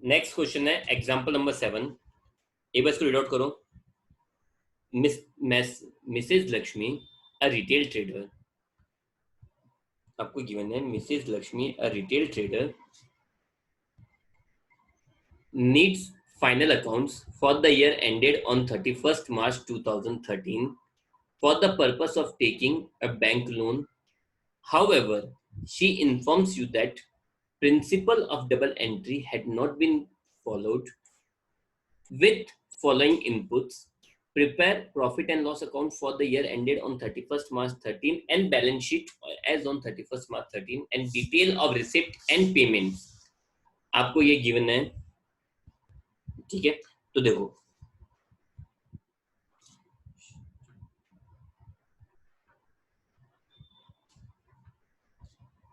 Next question है example number 7। एक बार इसको रीड आउट करो। Mrs Lakshmi a retail trader, आपको गिवन है Mrs Lakshmi a retail trader needs final accounts for the year ended on 31st March 2013 for the purpose of taking a bank loan. However, she informs you that principle of double entry had not been followed. With following inputs, prepare profit and loss account for the year ended on 31st March 13 and balance sheet as on 31st March 13 and detail of receipt and payment. आपको ये given है, ठीक है। तो देखो,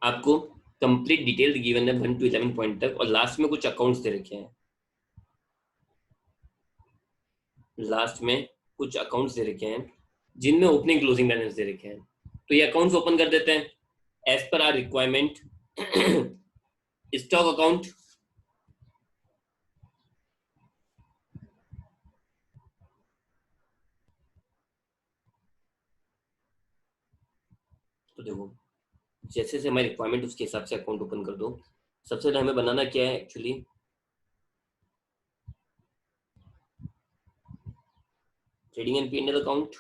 आपको complete detail given है 1 to 11 point तक, और लास्ट में कुछ अकाउंट्स दे रखे हैं। लास्ट में कुछ अकाउंट्स दे रखे हैं जिनमें ओपनिंग क्लोजिंग बैलेंस दे रखे हैं। तो ये अकाउंट्स ओपन कर देते हैं as per are requirement. Stock account, तो देखो जैसे से हमारी रिक्वायरमेंट उसके हिसाब से अकाउंट ओपन कर दो। सबसे पहले हमें बनाना क्या है actually, trading and P&L account.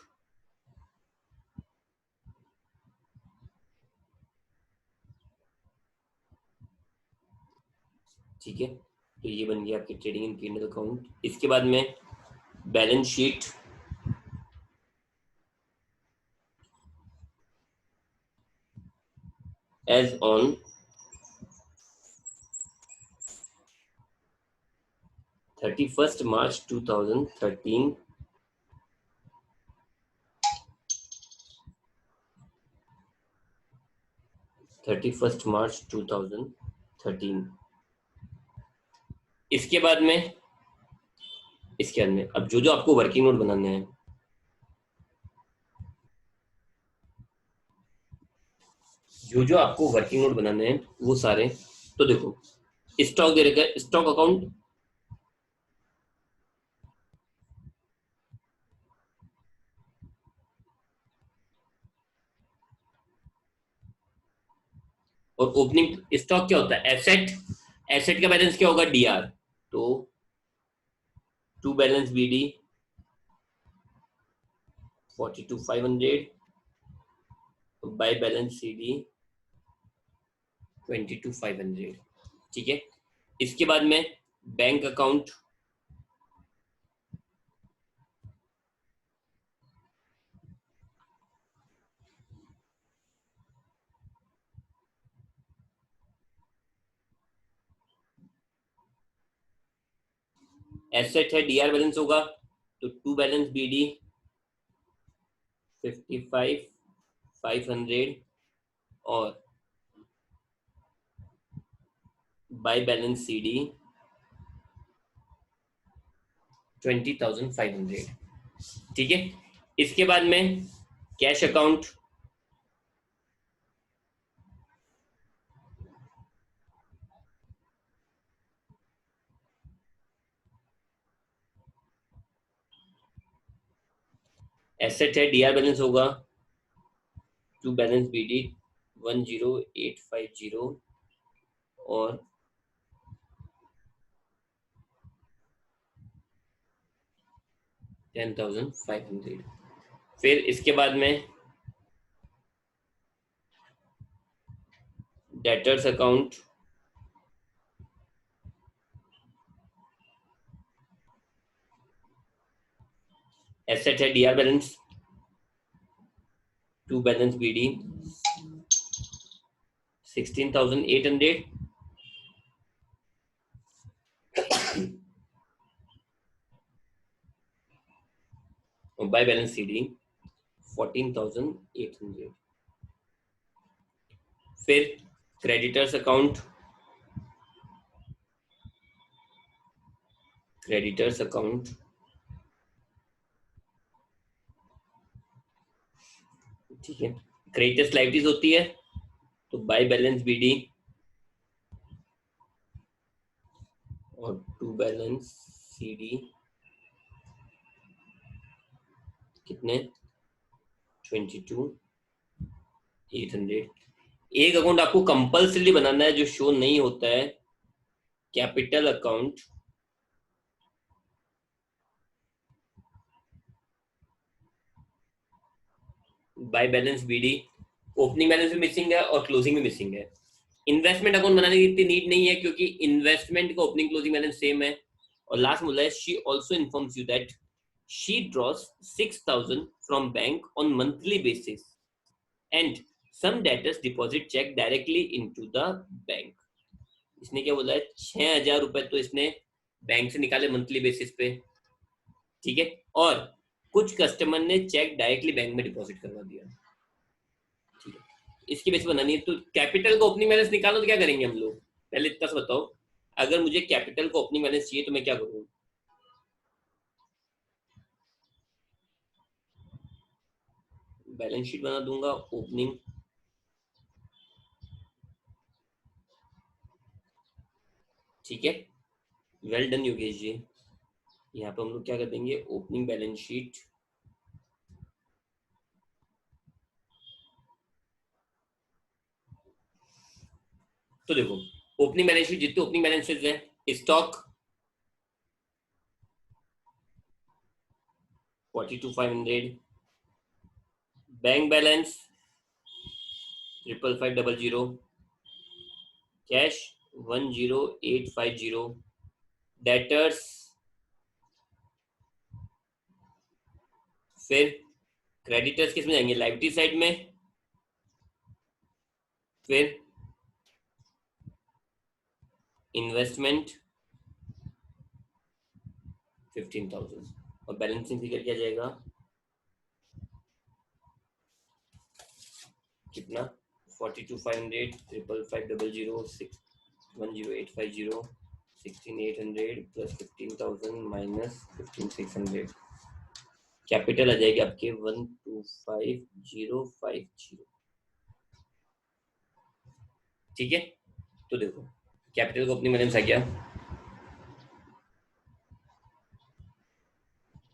ठीक है, तो ये बन गया आपकी ट्रेडिंग एंड पी&एल अकाउंट। इसके बाद में balance sheet, as on 31st March 2013 31st March 2013। इसके बाद में अब जो जो आपको वर्किंग नोट बनाने हैं, जो जो आपको वर्किंग नोट बनाने हैं वो सारे, तो देखो स्टॉक दे रखा है, स्टॉक अकाउंट, और ओपनिंग स्टॉक क्या होता है, एसेट। एसेट का बैलेंस क्या होगा, डीआर। तो to balance BD 42,500 by balance CD 22,500। ठीक है, इसके बाद में बैंक अकाउंट, एसेट है डीआर बैलेंस होगा, तो टू बैलेंस बीडी 55,500 और बाय बैलेंस सीडी 20,500। ठीक है, इसके बाद में कैश अकाउंट, एसेट है डीआर बैलेंस होगा, टू बैलेंस बीडी 10,850 और 10,500। फिर इसके बाद में डेटर्स अकाउंट, एसेट है DR balance, to balance BD 16,800 और बाय बैलेंस सीडी 14,800। फिर क्रेडिटर्स अकाउंट, क्रेडिटर्स अकाउंट ठीक है, क्रेडिटर्स लाइबिलिटीज होती है, तो बाय बैलेंस बीडी और टू बैलेंस CD कितने 22,800। एक अकाउंट आपको कंपल्सरी बनाना है जो शो नहीं होता है, capital account by balance BD। Opening balance भी मिसिंग है और क्लोजिंग भी मिसिंग है। इन्वेस्टमेंट अकाउंट बनाने की इतनी नीड नहीं है क्योंकि इन्वेस्टमेंट का ओपनिंग क्लोजिंग बैलेंस सेम है। और लास्ट बोला है she also informs you that she draws 6,000 from bank on monthly basis and some debtors deposit cheque directly into the bank. इसने क्या बोला है, 6,000 रुपए तो इसने बैंक से निकाले मंथली बेसिस पे, ठीक है, और कुछ कस्टमर ने चेक डायरेक्टली बैंक में डिपॉजिट करवा दिया, ठीक है। इसकी बेस बनानी है तो कैपिटल का ओपनिंग बैलेंस निकालो तो क्या करेंगे हम लोग, पहले इतना बताओ। अगर मुझे कैपिटल का ओपनिंग बैलेंस चाहिए तो मैं क्या करूँ, बैलेंस शीट बना दूंगा ओपनिंग, ठीक है। Well done Yogesh ji. यहाँ पे हम लोग क्या कर देंगे, ओपनिंग बैलेंस शीट, तो देखो ओपनिंग बैलेंस शीट जितने ओपनिंग बैलेंसेज है, stock 42,500, bank balance 55,500, cash 10,850, debtors, फिर क्रेडिटर्स किस में जाएंगे, लाइबिलिटी साइड में, फिर इन्वेस्टमेंट 15,000 और बैलेंसिंग फिगर क्या जाएगा, कितना 42,500, 55,500, 10,850, 16,800 प्लस 15,000 माइनस 15,600, कैपिटल आ जाएगी आपके 125,050, ठीक है। तो देखो कैपिटल को अपनी बैलेंस आ गया,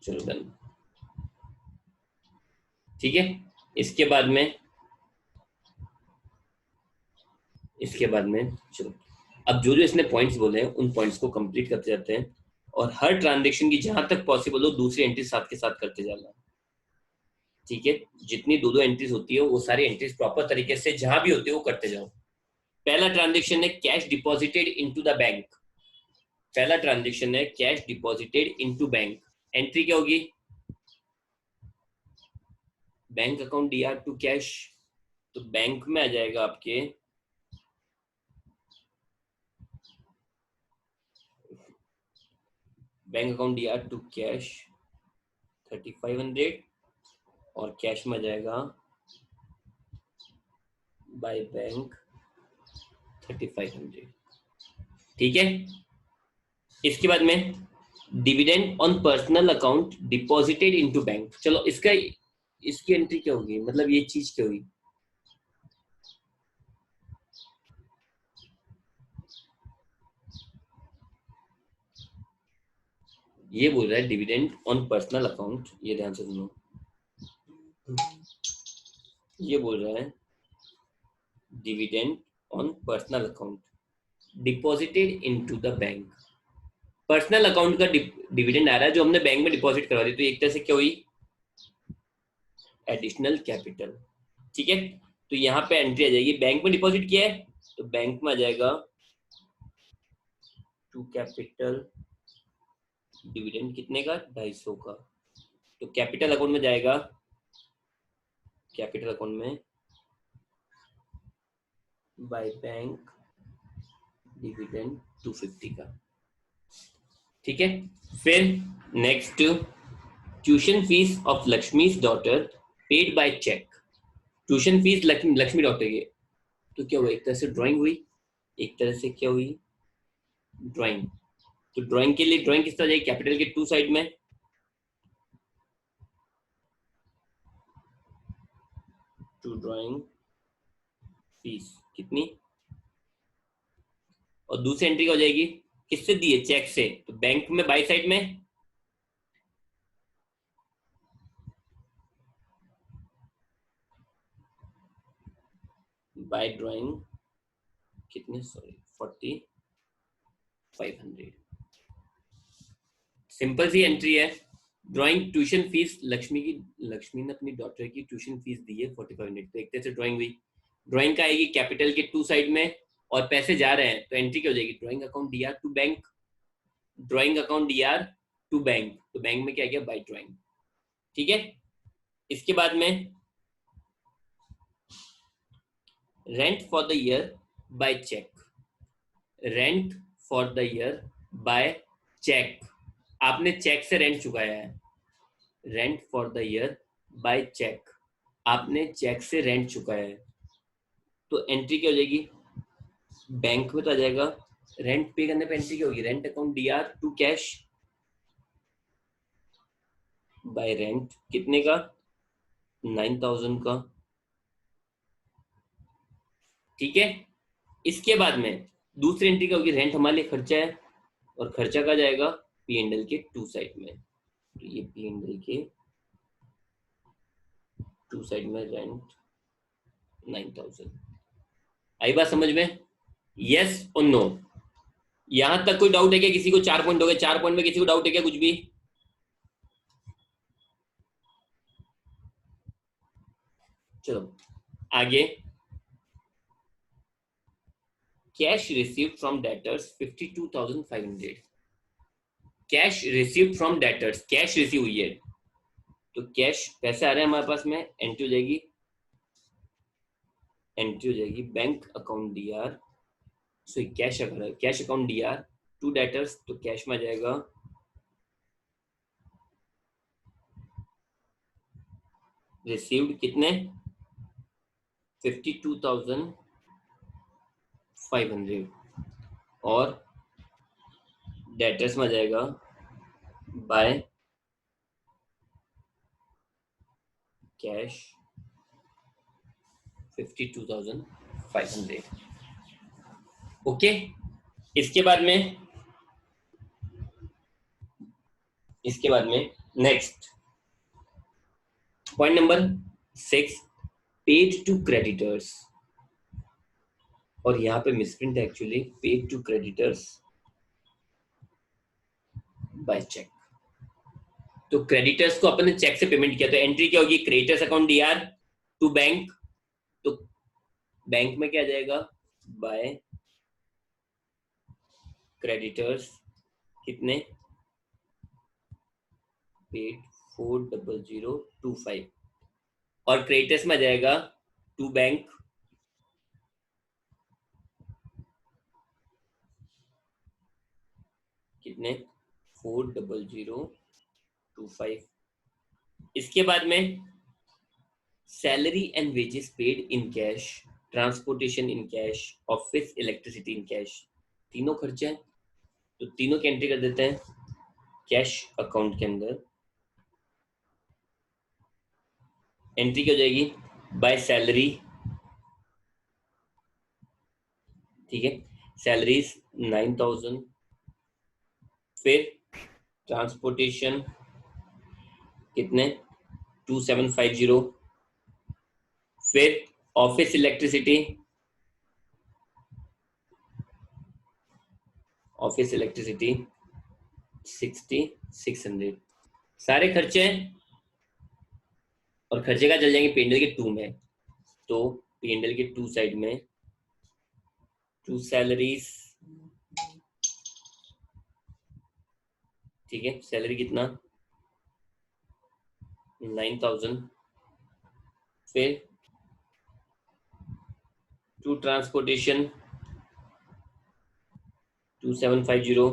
चलो डन, ठीक है। इसके बाद में चलो अब जो जो इसने पॉइंट्स बोले हैं उन पॉइंट्स को कंप्लीट करते जाते हैं और हर ट्रांजेक्शन की जहां तक पॉसिबल हो दूसरी एंट्री साथ के साथ करते जाना, ठीक है। जितनी दो दो एंट्रीज होती है वो सारी एंट्रीज प्रॉपर तरीके से जहां भी होती है वो करते जाओ। पहला ट्रांजेक्शन है cash deposited into the bank, पहला ट्रांजेक्शन है cash deposited into bank, entry क्या होगी, bank account DR to cash, तो बैंक में आ जाएगा आपके bank account DR to cash 3,500 और कैश में आ जाएगा बाय बैंक 3,500, ठीक है। इसके बाद में dividend on personal account deposited into bank, चलो इसका इसकी एंट्री क्या होगी, मतलब ये चीज क्या होगी, ये बोल रहा है डिविडेंड ऑन पर्सनल अकाउंट, ये ध्यान से सुनो, ये बोल रहा है dividend on personal account deposited into the bank, personal account का डिविडेंड आ रहा है जो हमने बैंक में डिपॉजिट करवा दी, तो एक तरह से क्या हुई, एडिशनल कैपिटल, ठीक है। तो यहाँ पे एंट्री आ जाएगी, बैंक में डिपॉजिट किया है तो बैंक में आ जाएगा टू कैपिटल डिविडेंड कितने का, 250 का, तो कैपिटल अकाउंट में जाएगा, कैपिटल अकाउंट में बाय बैंक डिविडेंड 250 का, ठीक है। फिर next tuition fees of Lakshmi daughter paid by cheque, tuition fees Lakshmi daughter की, तो क्या हुआ, एक तरह से ड्राइंग हुई, एक तरह से क्या हुई, ड्राइंग, तो ड्राइंग के लिए ड्राइंग किस तरह जाएगी, कैपिटल के टू साइड में, टू ड्राइंग फीस कितनी, और दूसरी एंट्री क्या हो जाएगी, किससे दिए? चेक से। तो बैंक में बाई साइड में बाय ड्राइंग कितने, सॉरी 4500। सिंपल सी एंट्री है। ड्राइंग ट्यूशन फीस लक्ष्मी ने अपनी डॉटर की ट्यूशन फीस दी है 4500, तो एक तरह से ड्राइंग हुई। ड्राइंग का आएगी कैपिटल के टू साइड में और पैसे जा रहे हैं, तो एंट्री क्या हो जाएगी? Drawing account D R to bank, drawing account D R to bank, तो बैंक में क्या गया? By drawing. ठीक है। इसके बाद में rent for the year by cheque, rent for the year by cheque, आपने चेक से रेंट चुकाया है। Rent for the year by cheque, आपने चेक से रेंट चुकाया है, तो एंट्री क्या हो जाएगी? बैंक में तो आ जाएगा। रेंट पे करने पे एंट्री क्या होगी? Rent account D R to cash by rent, कितने का? 9000 का। ठीक है। इसके बाद में दूसरी एंट्री क्या होगी? रेंट हमारे लिए खर्चा है, और खर्चा का जाएगा पी एंड एल के टू साइड में, तो ये पी एंड एल के टू साइड में रेंट 9000। आई बात समझ में? यस और नो? यहां तक कोई डाउट है क्या किसी को? 4 पॉइंट हो गए। 4 पॉइंट में किसी को डाउट है क्या कुछ भी? चलो आगे। Cash received from debtors 52,500। Cash received from debtors, cash receive हुई है, तो कैश पैसे आ रहे हैं हमारे पास में, एंट्री हो जाएगी, एंट्री हो जाएगी bank account D R, so cash account D R to debtors, तो कैश में आ जाएगा रिसीव्ड कितने? 52,500, और डेटर्स में आ जाएगा बाय कैश 52,500। ओके। इसके बाद में next point number 6, paid to creditors, और यहाँ पे मिसप्रिंट है actually, paid to creditors by cheque. तो क्रेडिटर्स को अपन ने चेक से पेमेंट किया, तो एंट्री क्या होगी? Creditors account D R to bank, तो बैंक में क्या जाएगा? बाय क्रेडिटर्स कितने? पेड 40025, और क्रेडिटर्स में आ जाएगा टू बैंक कितने? 40025। इसके बाद में salary and wages paid in cash, transportation in cash, office electricity in cash, तीनों खर्चे हैं, तो तीनों की एंट्री कर देते हैं कैश अकाउंट के अंदर। एंट्री क्या हो जाएगी? बाय सैलरी, ठीक है, सैलरीज 9000, फिर ट्रांसपोर्टेशन कितने? 2750, फिर ऑफिस इलेक्ट्रिसिटी 6600, सारे खर्चे हैं, और खर्चे का चल जाएंगे पेंडल के टू में, तो पेंडल के टू साइड में टू सैलरीज, ठीक है, सैलरी कितना? 9000, फिर to transportation 2750,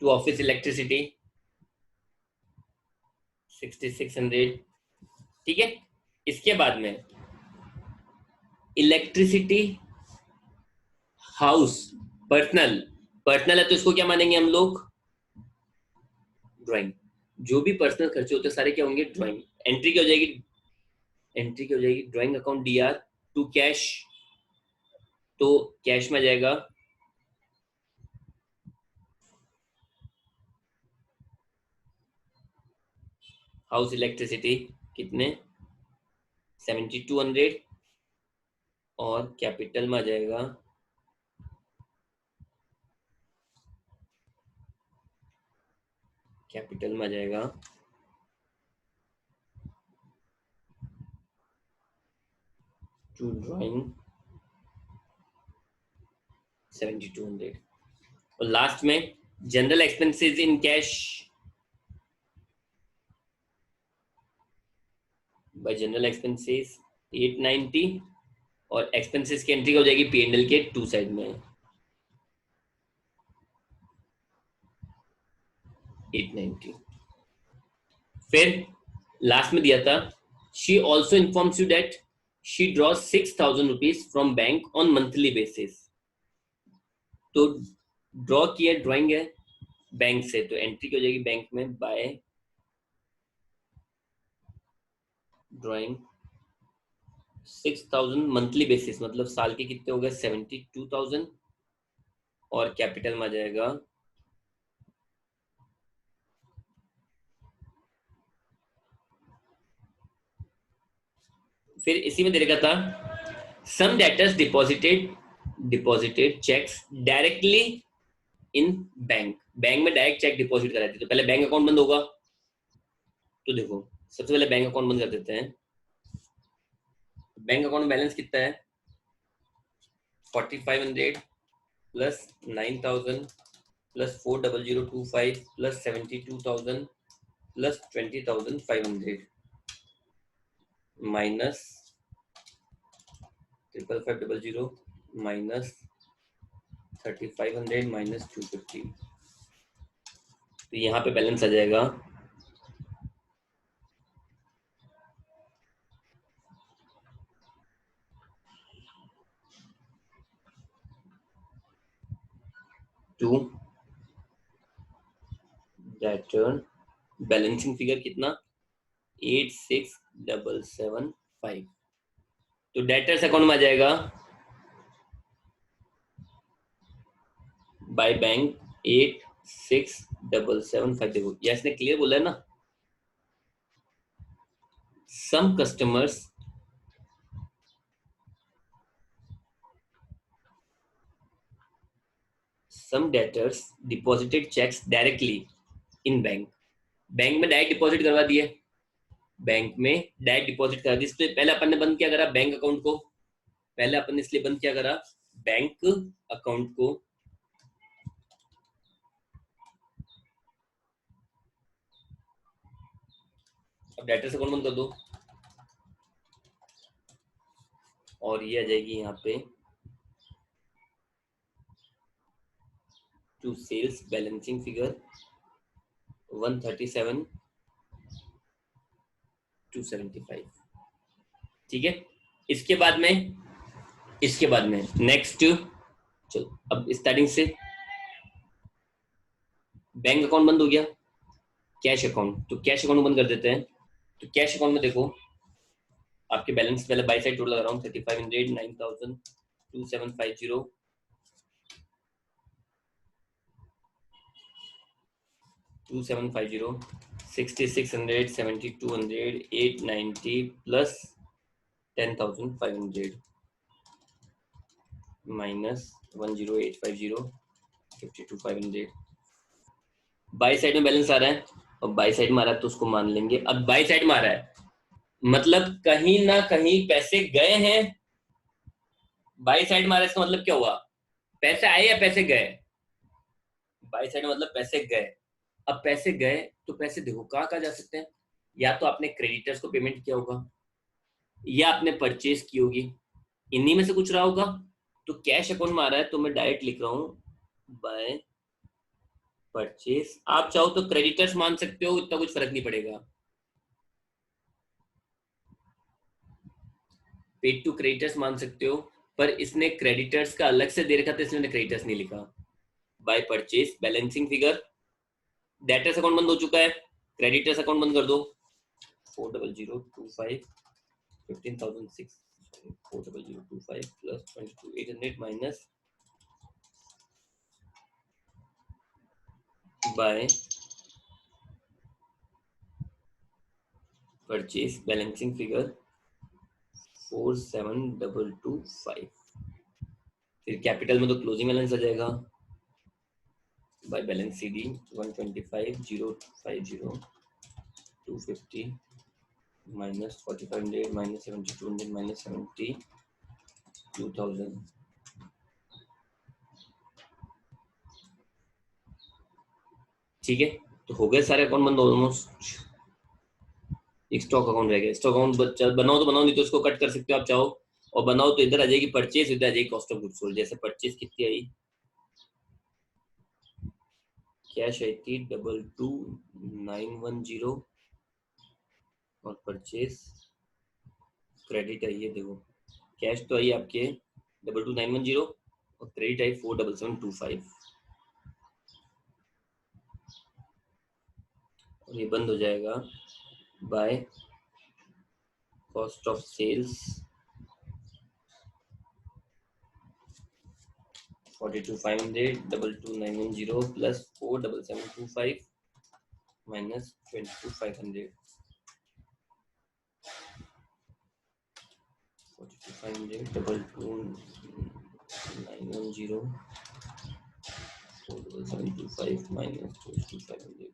to office electricity 6600। ठीक है। इसके बाद में इलेक्ट्रिसिटी हाउस पर्सनल, पर्सनल है तो इसको क्या मानेंगे हम लोग? ड्राइंग। जो भी पर्सनल खर्चे होते हैं सारे क्या होंगे? ड्राइंग। एंट्री क्या हो जाएगी? एंट्री क्या हो जाएगी? Drawing account D R to cash तो कैश में जाएगा हाउस इलेक्ट्रिसिटी कितने 7200 और कैपिटल में आ जाएगा टू ड्राइंग 7200 और लास्ट में general expenses in cash by general expenses 890 और एक्सपेंसेस की एंट्री हो जाएगी पीएनएल के टू साइड में 890। फिर लास्ट में दिया था she also informs you that she draw 6000 rupees from bank on monthly basis. तो ड्रॉ किया ड्राइंग है बैंक से, तो एंट्री हो जाएगी बैंक में बाय ड्राइंग 6000 मंथली बेसिस, मतलब साल के कितने हो गए 72,000 और कैपिटल में आ जाएगा फिर इसी में दे रखा था some debtors deposited cheques directly in bank. Bank में डायरेक्ट चेक डिपॉजिट कराती, तो पहले बैंक अकाउंट बंद होगा। तो देखो सबसे पहले बैंक अकाउंट बंद कर देते हैं। बैंक अकाउंट में बैलेंस कितना है 4500 plus 9000 plus 40025 plus 72,000 plus 20,500 minus 55500 minus 3500 minus 250। तो यहाँ पे बैलेंस आ जाएगा 2 डेटर बैलेंसिंग फिगर कितना 86775। तो डेटर्स अकाउंट में आ जाएगा बाय बैंक 86775। देखो ये इसने क्लियर बोला है ना, some customers some debtors deposited cheques directly in bank. Bank में डायरेक्ट डिपॉजिट करवा दिए, बैंक में डायरेक्ट डिपॉजिट करा दी। इसलिए पहले अपन ने बंद क्या करा बैंक अकाउंट को, पहले अपन ने इसलिए बंद क्या करा बैंक अकाउंट को। अब डेटर्स अकाउंट बंद कर दो और ये आ जाएगी यहाँ पे टू सेल्स बैलेंसिंग फिगर 137,275। ठीक है। इसके बाद में नेक्स्ट चलो अब स्टार्टिंग से बैंक अकाउंट बंद हो गया, कैश अकाउंट, तो कैश अकाउंट बंद कर देते हैं। तो कैश अकाउंट में देखो आपके बैलेंस पहले बाई साइड टोटल लगा रहा हूँ 3500 9000 2750 2750 6600 7200 890 प्लस 10,500 माइनस 10850 52,500। बाई साइड में बैलेंस आ रहा है और बाई साइड में आ रहा है तो उसको मान लेंगे। अब बाई साइड में आ रहा है मतलब कहीं ना कहीं पैसे गए हैं, बाई साइड में आ रहा है इसका मतलब क्या हुआ पैसे आए या पैसे गए। बाई साइड में मतलब पैसे गए। अब पैसे गए तो पैसे देखो कहाँ कहाँ जा सकते हैं, या तो आपने क्रेडिटर्स को पेमेंट किया होगा या आपने परचेज की होगी, इन्हीं में से कुछ रहा होगा। तो कैश अकाउंट में आ रहा है तो मैं डायरेक्ट लिख रहा हूं बाय परचेज। आप चाहो तो क्रेडिटर्स मान सकते हो, इतना कुछ फर्क नहीं पड़ेगा। पेड टू क्रेडिटर्स मान सकते हो, पर इसने क्रेडिटर्स का अलग से दे रखा था इसलिए क्रेडिटर्स नहीं लिखा। By purchase balancing figure debtors account बंद हो चुका है, क्रेडिटर्स अकाउंट बंद कर दो 40025 15,006 40025 plus 22800 minus by purchase balancing figure 47225। फिर कैपिटल में तो क्लोजिंग बैलेंस आ जाएगा bye balance CD 125,050 250 minus 4500 minus 7200 minus 72,000। ठीक है, तो हो गए सारे अकाउंट बंद ऑलमोस्ट। एक स्टॉक अकाउंट रह गया। स्टॉक अकाउंट बनाओ तो बनाओ, नहीं तो इसको कट कर सकते हो आप चाहो, और बनाओ तो इधर आ जाएगी परचेज, इधर आ जाएगी कॉस्ट ऑफ गुड्स सोल्ड। जैसे परचेज कितनी आई, कैश आई थी 22910 और परचेज क्रेडिट आई है, देखो कैश तो आई आपके 22910 और क्रेडिट आई 47725 और ये बंद हो जाएगा by cost of sales 42,500 22910 plus 47725 minus 22,500 42,500 22910 47725 minus 22,500।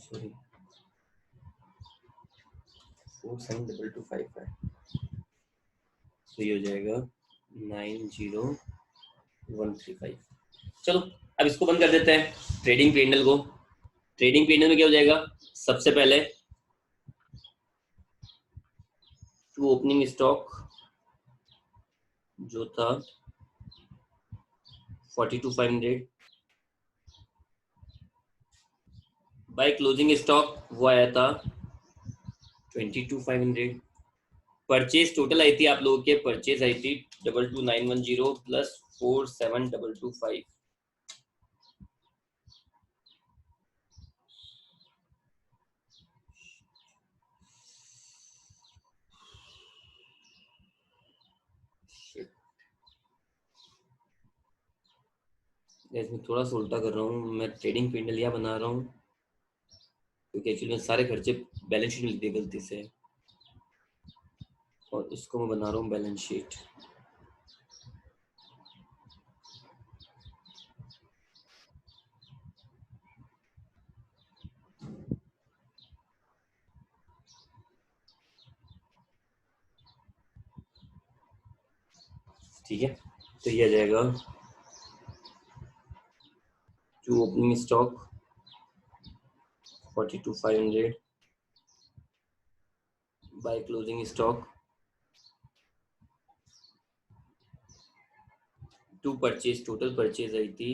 Sorry 47225 है, तो ये हो जाएगा 90,135। चलो अब इसको बंद कर देते हैं, ट्रेडिंग पैनल को। ट्रेडिंग पैनल में क्या हो जाएगा, सबसे पहले टू ओपनिंग स्टॉक जो था 42,500 बाय क्लोजिंग स्टॉक वो आया था 22,500। परचेज टोटल आई थी आप लोगों के, परचेज आई थी 22,910 प्लस 47,225। इसमें थोड़ा सा उल्टा कर रहा हूँ मैं, ट्रेडिंग पैनल यहाँ बना रहा हूँ क्योंकि एक्चुअली मैं सारे खर्चे बैलेंस शीट में लिख दिए गलती से, और इसको मैं बना रहा हूँ बैलेंस शीट। ठीक है, तो ये आ जाएगा to opening stock 42,500 by closing stock to purchase, total purchase आई थी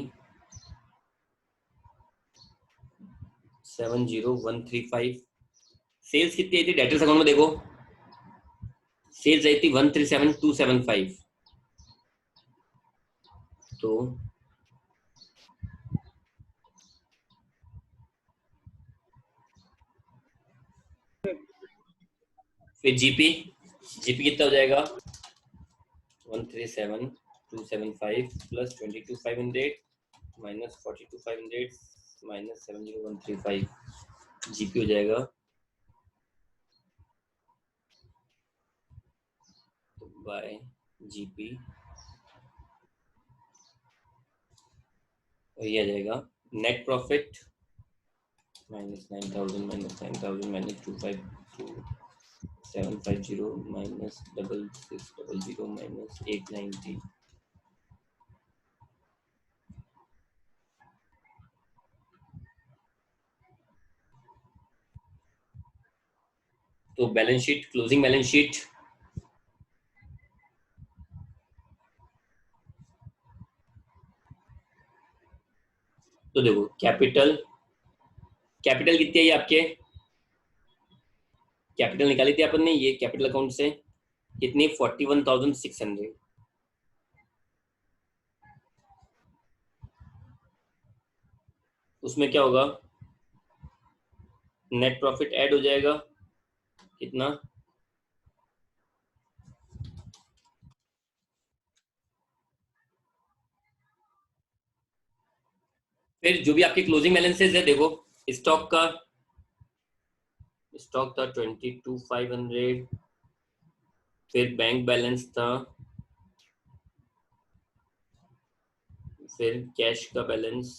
70,135। सेल्स कितनी आई थी डेटर्स अकाउंट में देखो, सेल्स आई थी 137,275। तो फिर जीपी, जीपी कितना हो जाएगा 137,275 प्लस 22,500 माइनस 42,500 माइनस 70,135। जीपी हो जाएगा बाय जीपी, और ये आ जाएगा net profit minus 9,000 minus 9,000 minus 252,750 minus 6600 minus 890। तो balance sheet, closing balance sheet तो देखो कैपिटल, कैपिटल कितनी है आपके, कैपिटल निकाली थी अपन ने ये कैपिटल अकाउंट से कितनी? 41,600। उसमें क्या होगा? नेट प्रॉफिट ऐड हो जाएगा, कितना? फिर जो भी आपके क्लोजिंग बैलेंसेस है देखो, स्टॉक का, स्टॉक था 22,500, फिर बैंक बैलेंस था, फिर कैश का बैलेंस,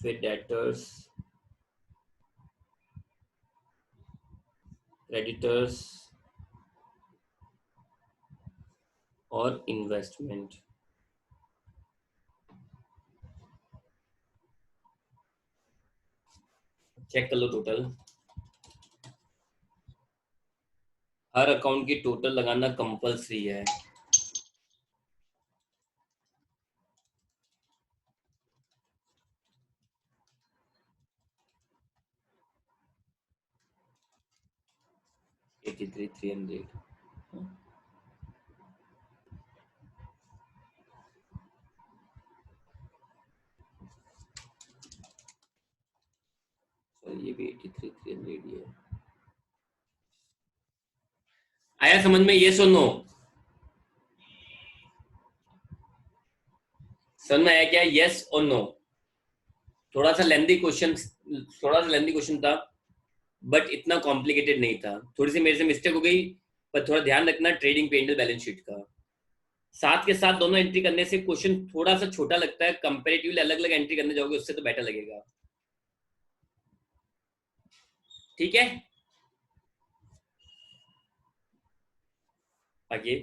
फिर डेटर्स, क्रेडिटर्स और इन्वेस्टमेंट। चेक कर लो टोटल। हर अकाउंट की टोटल लगाना कंपलसरी है। Eighty three three hundred. ये भी 83,300 ही है। आया समझ में? ये सुनो, समझ में आया क्या? यस और नो? थोड़ा सा लेंदी क्वेश्चन, थोड़ा सा लेंदी क्वेश्चन था, बट इतना कॉम्प्लिकेटेड नहीं था। थोड़ी सी मेरे से मिस्टेक हो गई, पर थोड़ा ध्यान रखना ट्रेडिंग पेंडल बैलेंस शीट का। साथ के साथ दोनों एंट्री करने से क्वेश्चन थोड़ा सा छोटा लगता है, कंपेरेटिवली अलग अलग एंट्री करने जाओगे उससे तो बेटर लगेगा। ठीक है, आगे।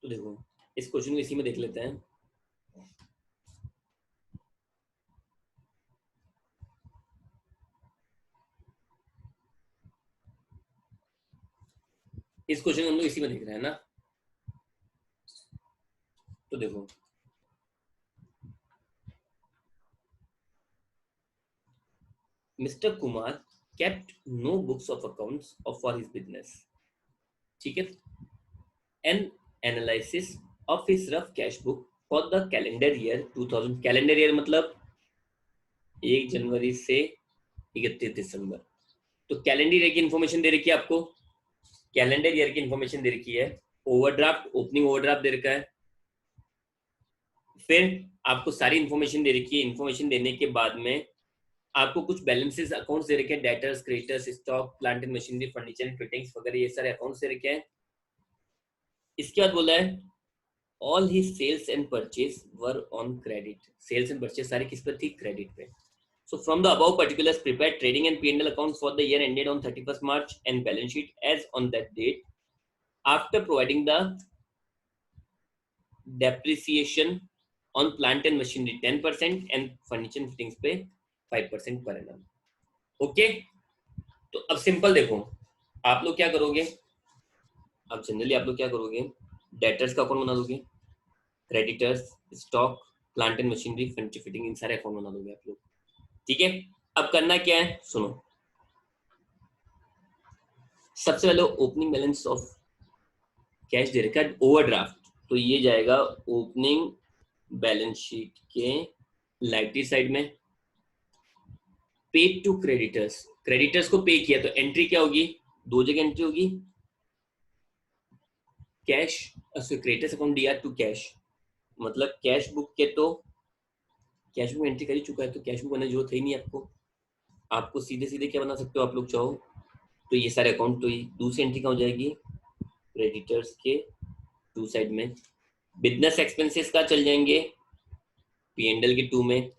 तो देखो, इस क्वेश्चन को इसी में देख लेते हैं। इस क्वेश्चन को हम लोग इसी में देख रहे हैं ना। तो देखो, mister Kumar kept no books of accounts of for his business। ठीक है, an analysis of his rough cash book for the calendar year 2000। Calendar year मतलब 1 जनवरी से 31 दिसंबर। तो कैलेंडर ईयर की इंफॉर्मेशन दे रखी है आपको, कैलेंडर ईयर की इंफॉर्मेशन दे रखी है, ओवरड्राफ्ट, ओपनिंग ओवरड्राफ्ट दे रखा है, फिर आपको सारी इंफॉर्मेशन दे रखी है। इंफॉर्मेशन देने के बाद में आपको कुछ बैलेंसेस अकाउंट्स दे रखे हैं, debtors, creditors, stock, plant and machinery, furniture and fittings वगैरह, ये सारे अकाउंट्स दे रखे हैं। इसके बाद बोला है ऑल ही sales and purchase were on credit. Sales and purchase सारी किस पर थी? क्रेडिट पे। So from the above particulars, prepare trading and P&L accounts for the year ended on 31st March and balance sheet as on that date. After providing the depreciation on plant and machinery 10% and furniture and fittings पे 5% per annum. Okay, तो अब simple देखो, आप लोग क्या करोगे? अब generally आप लोग क्या करोगे? डेटर्स का अकाउंट बना दोगे, creditors, stock, plant and machinery, furniture fitting, इन सारे अकाउंट बना दोगे आप लोग। ठीक है, अब करना क्या है सुनो। सबसे पहले ओपनिंग बैलेंस ऑफ कैश दे रखा है, ओवरड्राफ्ट, तो ये जाएगा ओपनिंग बैलेंस शीट के लाइटली साइड में। पेड टू क्रेडिटर्स, क्रेडिटर्स को पे किया तो एंट्री क्या होगी? दो जगह एंट्री होगी, कैश, क्रेडिटर्स अकाउंट दिया टू कैश, मतलब कैश बुक के तो कैश बुक एंट्री कर ही चुका है, तो कैश बुक बनाने की जरूरत है ही नहीं आपको। आपको सीधे सीधे क्या बना सकते हो आप लोग चाहो तो, ये सारे अकाउंट, तो ये दूसरी एंट्री क्या हो जाएगी? क्रेडिटर्स के टू साइड में। बिजनेस एक्सपेंसेस का चल जाएंगे P&L के टू में।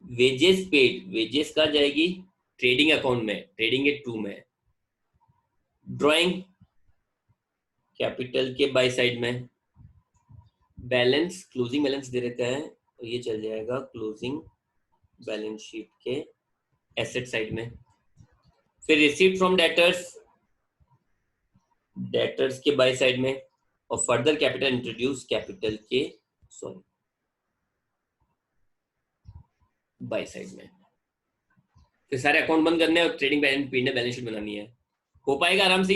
वेजेस पेड, वेजेस का जाएगी ट्रेडिंग अकाउंट में, ट्रेडिंग के टू में। ड्राइंग कैपिटल के बाय साइड में। बैलेंस, क्लोजिंग बैलेंस दे रखा है तो ये चल जाएगा क्लोजिंग बैलेंस शीट के एसेट साइड में। फिर रिसीट फ्रॉम डेटर्स, डेटर्स के बाय साइड में, और फर्दर कैपिटल इंट्रोड्यूस कैपिटल के सॉरी बाय साइड में। फिर सारे अकाउंट बंद करने और ट्रेडिंग बैलेंस बैलेंस शीट बनानी है। हो पाएगा आराम से?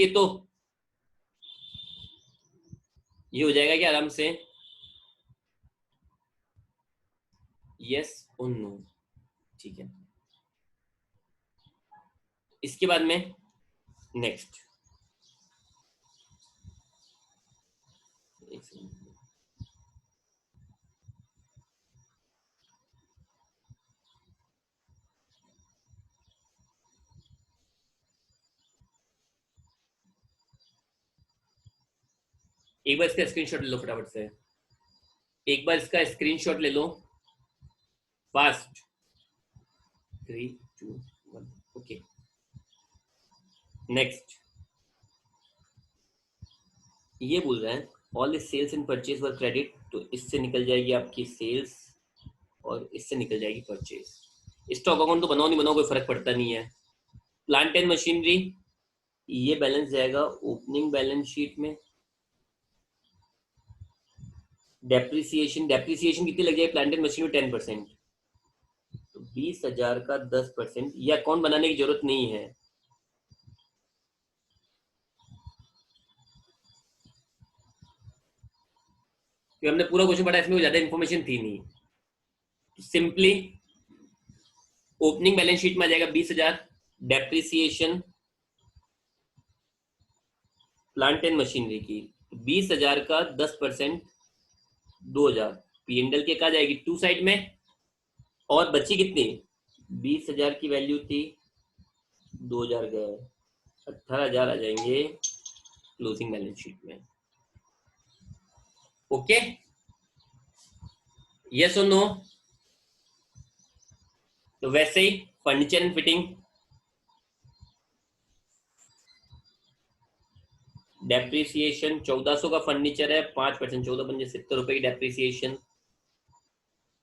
ये हो जाएगा क्या आराम से? यस और नो। ठीक है, इसके बाद में नेक्स्ट एक बार इसका स्क्रीनशॉट ले लो फटाफट से, एक बार इसका स्क्रीनशॉट ले लो फास्ट। 3 2 1 ओके। नेक्स्ट ये बोल रहा है all the sales and purchase were credit, तो इससे निकल जाएगी आपकी सेल्स और इससे निकल जाएगी परचेज। स्टॉक अकाउंट तो बनाओ नहीं बनाओ कोई फर्क पड़ता नहीं है। प्लांट एंड मशीनरी ये बैलेंस जाएगा ओपनिंग बैलेंस शीट में। डेप्रिसिएशन कितनी लग जाएगी प्लांट एंड मशीन में? 10%, तो 20,000 का 10%। ये अकाउंट बनाने की जरूरत नहीं है, क्योंकि हमने पूरा क्वेश्चन पढ़ा, इसमें ज्यादा इन्फॉर्मेशन थी नहीं। सिंपली ओपनिंग बैलेंस शीट में आ जाएगा 20,000, डेप्रिसिएशन प्लांट एंड मशीनरी की 20,000 का 10% 2,000, पीएनडल के कहा जाएगी टू साइड में, और बची कितनी? 20,000 की वैल्यू थी, 2,000 गए, 18,000 आ जाएंगे क्लोजिंग बैलेंस शीट में। ओके, यस और नो? तो वैसे ही फर्नीचर एंड फिटिंग, डेप्रिसिएशन 1400 का फर्नीचर है, 5%, 14 की डेप्रिसिएशन,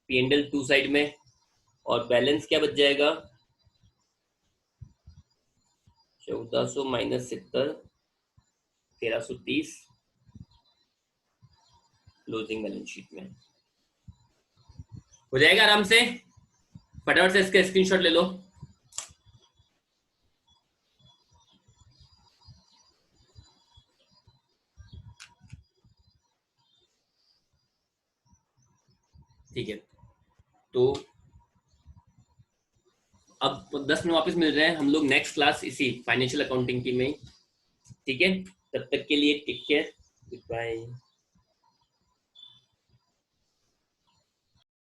पीएनडल टू साइड में, और बैलेंस क्या बच जाएगा? 1400 माइनस 70, 1330 क्लोजिंग बैलेंस शीट में। हो जाएगा आराम से, फटाफट से इसका स्क्रीनशॉट ले लो। ठीक है, तो अब 10 मिनट वापस मिल रहे हैं हम लोग नेक्स्ट क्लास इसी फाइनेंशियल अकाउंटिंग की में। ठीक है, तब तक के लिए टेक केयर, गुड बाय।